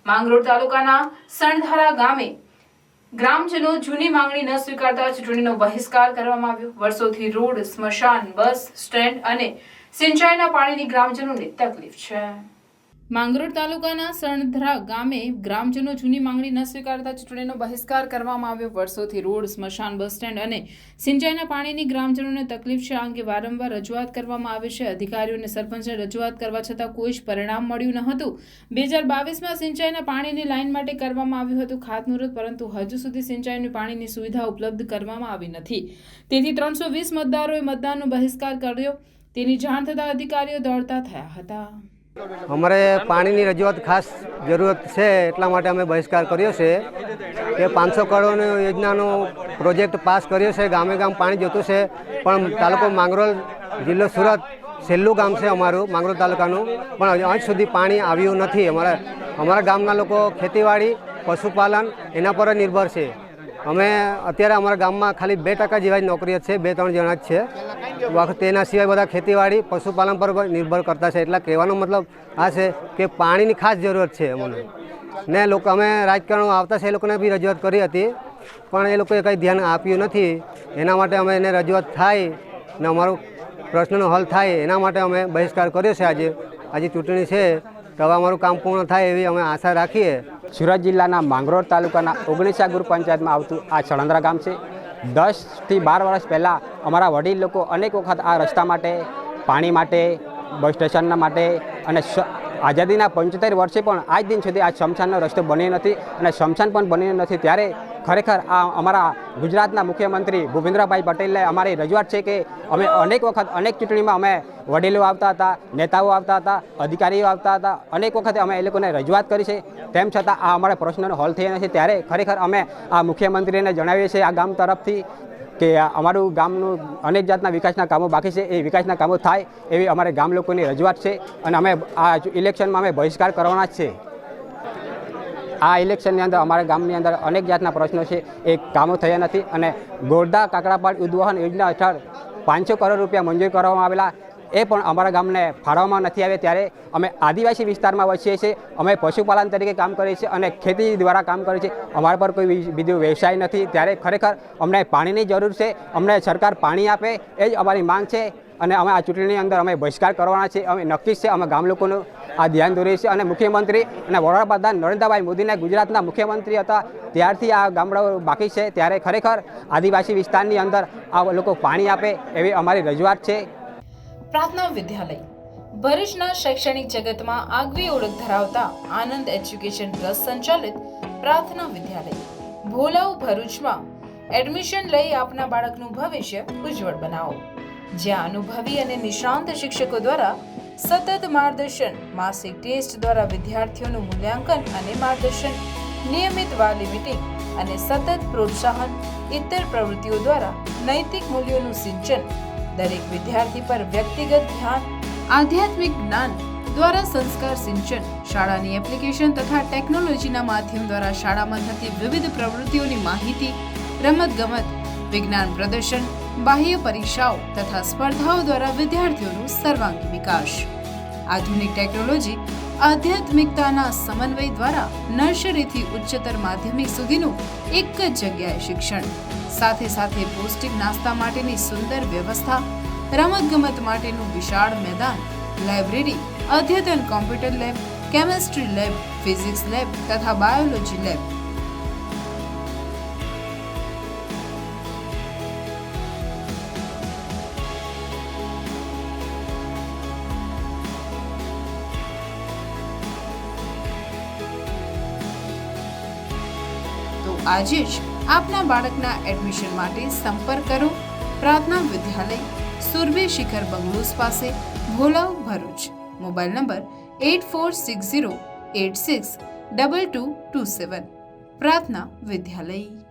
માંગરોળ તાલુકાના સણધારા ગામે ગ્રામજનો જૂની માંગણી ન સ્વીકારતા ચૂંટણીનો બહિષ્કાર કરવામાં આવ્યો। વર્ષોથી રોડ, સ્મશાન, બસ સ્ટેન્ડ અને સિંચાઈના પાણીની ગ્રામજનોને તકલીફ છે। માંગરોળ તાલુકાના સણધરા ગામે ગ્રામજનો જૂની માંગણી ન સ્વીકારતા ચૂંટણીનો બહિષ્કાર કરવામાં આવ્યો। વર્ષોથી રોડ, સ્મશાન, બસ સ્ટેન્ડ અને સિંચાઈના પાણીની ગ્રામજનોને તકલીફ છે। આ અંગે વારંવાર રજૂઆત કરવામાં આવી છે। અધિકારીઓ અને સરપંચને રજૂઆત કરવા છતાં કોઈ જ પરિણામ મળ્યું ન હતું। 2022માં સિંચાઈના પાણીની લાઇન માટે કરવામાં આવ્યું હતું ખાતમુહૂર્ત, પરંતુ હજુ સુધી સિંચાઈની પાણીની સુવિધા ઉપલબ્ધ કરવામાં આવી નથી। તેથી 320 મતદારોએ મતદાનનો બહિષ્કાર કર્યો। તેની જાણ થતાં અધિકારીઓ દોડતા થયા હતા। અમારે પાણીની રજૂઆત ખાસ જરૂરત છે, એટલા માટે અમે બહિષ્કાર કર્યો છે કે 500 કરોડની યોજનાનો પ્રોજેક્ટ પાસ કર્યો છે। ગામે ગામ પાણી જોતું છે, પણ તાલુકો માંગરોળ, જિલ્લો સુરત છેલ્લું ગામ છે અમારું માંગરોળ તાલુકાનું, પણ આજ સુધી પાણી આવ્યું નથી। અમારા ગામના લોકો ખેતીવાડી, પશુપાલન એના પર જ નિર્ભર છે। અમે અત્યારે અમારા ગામમાં ખાલી 2% જેવા જ નોકરીઓ છે, 2-3 જણા જ છે। તેના સિવાય બધા ખેતીવાડી, પશુપાલન પર નિર્ભર કરતા છે। એટલે કહેવાનો મતલબ આ છે કે પાણીની ખાસ જરૂરત છે અમને ને લોકો અમે રાજકારણ આવતા છે એ લોકોને બી રજૂઆત કરી હતી, પણ એ લોકોએ કંઈ ધ્યાન આપ્યું નથી। એના માટે અમે એને રજૂઆત થાય ને અમારો પ્રશ્નનો હલ થાય એના માટે અમે બહિષ્કાર કર્યો છે। આજે ચૂંટણી છે તો હવે અમારું કામ પૂર્ણ થાય એવી અમે આશા રાખીએ। સુરત જિલ્લાના માંગરોળ તાલુકાના 19 ગ્રુપ પંચાયતમાં આવતું આ સણંદરા ગામ છે। 10 થી 12 વર્ષ પહેલાં અમારા વડીલ લોકો અનેક વખત આ રસ્તા માટે, પાણી માટે, બસ સ્ટેશનના માટે અને આઝાદીના 75 વર્ષે પણ આજ દિન સુધી આ સ્મશાનનો રસ્તો બન્યો નથી અને સ્મશાન પણ બન્યો નથી। ત્યારે ખરેખર આ અમારા ગુજરાતના મુખ્યમંત્રી ભૂપેન્દ્રભાઈ પટેલને અમારી રજૂઆત છે કે અમે અનેક વખત અનેક ચૂંટણીમાં અમે વડીલો આવતા હતા, નેતાઓ આવતા હતા, અધિકારીઓ આવતા હતા, અનેક વખતે અમે એ લોકોને રજૂઆત કરી છે, તેમ છતાં આ અમારા પ્રશ્નનો હલ થયો નથી। ત્યારે ખરેખર અમે આ મુખ્યમંત્રીને જણાવીએ છીએ આ ગામ તરફથી કે અમારું ગામનું અનેક જાતના વિકાસના કામો બાકી છે, એ વિકાસના કામો થાય એવી અમારે ગામ લોકોની રજૂઆત છે અને અમે આ ઇલેક્શનમાં અમે બહિષ્કાર કરવાના જ છે। આ ઇલેક્શનની અંદર અમારા ગામની અંદર અનેક જાતના પ્રશ્નો છે, એ કામો થયા નથી અને ગોરધા કાકડાપાડ ઉદ્વહન યોજના હેઠળ 500 કરોડ રૂપિયા મંજૂર કરવામાં આવેલા, એ પણ અમારા ગામને ફાળવવામાં નથી આવ્યા। ત્યારે અમે આદિવાસી વિસ્તારમાં વસીએ છીએ, અમે પશુપાલન તરીકે કામ કરીએ છીએ અને ખેતી દ્વારા કામ કરીએ છીએ। અમારા પર કોઈ બીજો વ્યવસાય નથી। ત્યારે ખરેખર અમને પાણીની જરૂર છે, અમને સરકાર પાણી આપે એ જ અમારી માંગ છે અને અમે આ ચૂંટણીની અંદર અમે બહિષ્કાર કરવાના છે। અમે નક્કી છે, અમે ગામ લોકોનું આ ધ્યાન દોરીએ છીએ અને મુખ્યમંત્રી અને વડાપ્રધાન નરેન્દ્રભાઈ મોદીને ગુજરાતના મુખ્યમંત્રી હતા ત્યારથી આ ગામડાઓ બાકી છે। ત્યારે ખરેખર આદિવાસી વિસ્તારની અંદર આ લોકો પાણી આપે એવી અમારી રજૂઆત છે। પ્રાર્થના વિદ્યાલય ભરૂચના શૈક્ષણિક જગતમાં આગવી ઓળખ ધરાવતા આનંદ એજ્યુકેશન ટ્રસ્ટ સંચાલિત પ્રાર્થના વિદ્યાલય ભોલાવ ભરૂચમાં એડમિશન લઈ આપના બાળકનું ભવિષ્ય ઉજ્જવળ બનાવો। જ્યાં અનુભવી અને નિષ્ણાંત શિક્ષકો દ્વારા સતત માર્ગદર્શન, માસિક ટેસ્ટ દ્વારા વિદ્યાર્થીઓનું મૂલ્યાંકન અને માર્ગદર્શન, નિયમિત વાલી મીટિંગ અને સતત પ્રોત્સાહન, ઇતર પ્રવૃત્તિઓ દ્વારા નૈતિક મૂલ્યોનું સિંચન, દરેક વિદ્યાર્થી પર વ્યક્તિગત ધ્યાન, આધ્યાત્મિક જ્ઞાન દ્વારા સંસ્કાર સિંચન, શાળાની એપ્લિકેશન તથા ટેકનોલોજીના માધ્યમ દ્વારા શાળામાં થતી વિવિધ પ્રવૃત્તિઓની માહિતી, રમતગમત, વિજ્ઞાન પ્રદર્શન, બાહ્ય પરીક્ષાઓ તથા સ્પર્ધાઓ દ્વારા વિદ્યાર્થીઓનું સર્વાંગી વિકાસ, આધુનિક ટેકનોલોજી, આધ્યાત્મિકતાના સમન્વય દ્વારા નર્સરીથી ઉચ્ચતર માધ્યમિક સુધીનું એક જ જગ્યાએ શિક્ષણ, સાથે સાથે પૌષ્ટિક નાસ્તા માટેની સુંદર વ્યવસ્થા, રમતગમત માટેનું વિશાળ મેદાન, લાઇબ્રેરી, અદ્યતન computer lab, chemistry lab, physics lab તથા બાયોલોજી લેબ, તો આજે જ આપના બાળકના એડમિશન માટે સંપર્ક કરો પ્રાર્થના વિદ્યાલય, સુરભી શિખર બંગલોઝ પાસે, ભોલાવ, ભરૂચ। Mobile number 8460862227। પ્રાર્થના વિદ્યાલય।